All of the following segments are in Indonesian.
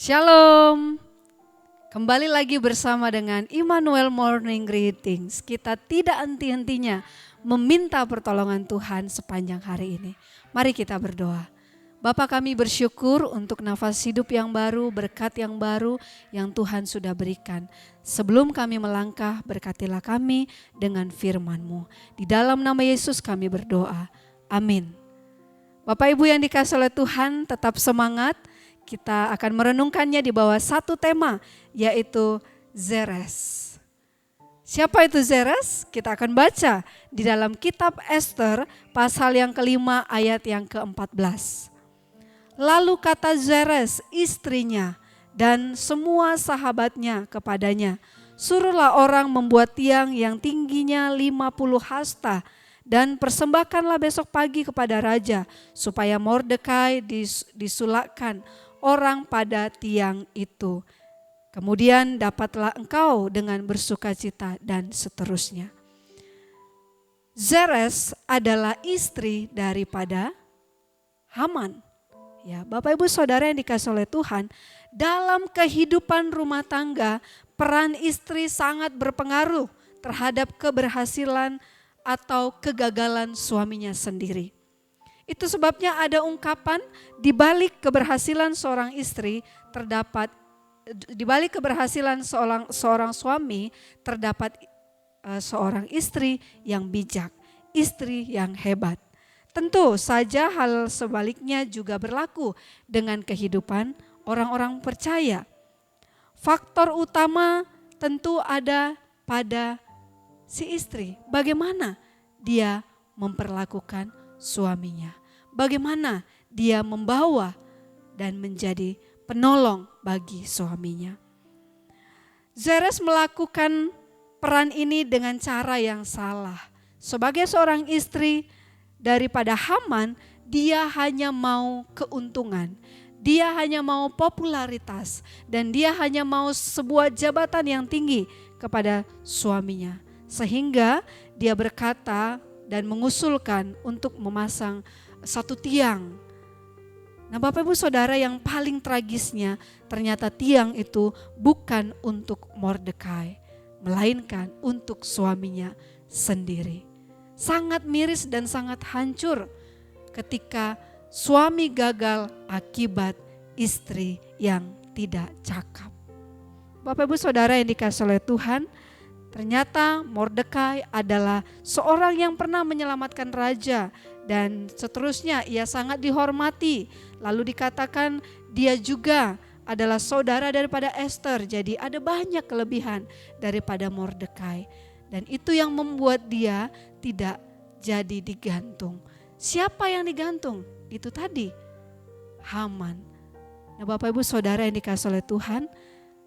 Shalom, kembali lagi bersama dengan Immanuel Morning Greetings. Kita tidak henti-hentinya meminta pertolongan Tuhan sepanjang hari ini. Mari kita berdoa. Bapa, kami bersyukur untuk nafas hidup yang baru, berkat yang baru yang Tuhan sudah berikan. Sebelum kami melangkah, berkatilah kami dengan firman-Mu. Di dalam nama Yesus kami berdoa. Amin. Bapak Ibu yang dikasihi oleh Tuhan, tetap semangat. Kita akan merenungkannya di bawah satu tema, yaitu Zeres. Siapa itu Zeres? Kita akan baca di dalam kitab Ester pasal yang kelima ayat yang ke-14. Lalu kata Zeres istrinya dan semua sahabatnya kepadanya, suruhlah orang membuat tiang yang tingginya 50 hasta dan persembahkanlah besok pagi kepada raja supaya Mordekai disulakkan orang pada tiang itu. Kemudian dapatlah engkau dengan bersukacita dan seterusnya. Zeres adalah istri daripada Haman. Ya, Bapak Ibu Saudara yang dikasihi oleh Tuhan, dalam kehidupan rumah tangga, peran istri sangat berpengaruh terhadap keberhasilan atau kegagalan suaminya sendiri. Itu sebabnya ada ungkapan di balik keberhasilan seorang istri terdapat, di balik keberhasilan seorang suami terdapat seorang istri yang bijak, istri yang hebat. Tentu saja hal sebaliknya juga berlaku dengan kehidupan orang-orang percaya. Faktor utama tentu ada pada si istri, bagaimana dia memperlakukan suaminya, bagaimana dia membawa dan menjadi penolong bagi suaminya. Zeres melakukan peran ini dengan cara yang salah. Sebagai seorang istri daripada Haman, dia hanya mau keuntungan, dia hanya mau popularitas, dan dia hanya mau sebuah jabatan yang tinggi kepada suaminya. Sehingga dia berkata dan mengusulkan untuk memasang satu tiang. Nah, Bapak Ibu Saudara, yang paling tragisnya ternyata tiang itu bukan untuk Mordekai, melainkan untuk suaminya sendiri. Sangat miris dan sangat hancur ketika suami gagal akibat istri yang tidak cakap. Bapak Ibu Saudara yang dikasihi oleh Tuhan, ternyata Mordekai adalah seorang yang pernah menyelamatkan raja dan seterusnya, ia sangat dihormati. Lalu dikatakan dia juga adalah saudara daripada Ester, jadi ada banyak kelebihan daripada Mordekai. Dan itu yang membuat dia tidak jadi digantung. Siapa yang digantung? Itu tadi, Haman. Nah, Bapak Ibu Saudara yang dikasihi oleh Tuhan,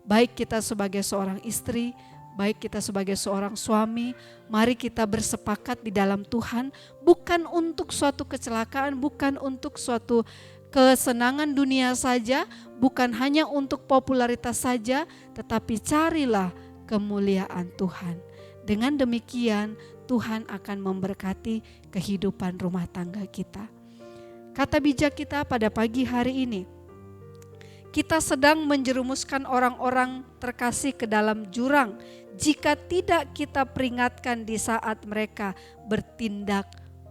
baik kita sebagai seorang istri, baik kita sebagai seorang suami, mari kita bersepakat di dalam Tuhan, bukan untuk suatu kecelakaan, bukan untuk suatu kesenangan dunia saja, bukan hanya untuk popularitas saja, tetapi carilah kemuliaan Tuhan. Dengan demikian Tuhan akan memberkati kehidupan rumah tangga kita. Kata bijak kita pada pagi hari ini, kita sedang menjerumuskan orang-orang terkasih ke dalam jurang jika tidak kita peringatkan di saat mereka bertindak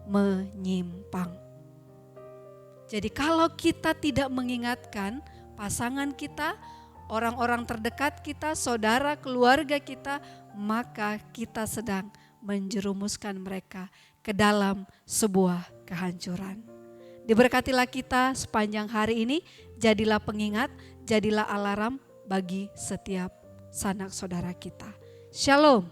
menyimpang. Jadi kalau kita tidak mengingatkan pasangan kita, orang-orang terdekat kita, saudara, keluarga kita, maka kita sedang menjerumuskan mereka ke dalam sebuah kehancuran. Diberkatilah kita sepanjang hari ini, jadilah pengingat, jadilah alarm bagi setiap sanak saudara kita. Shalom.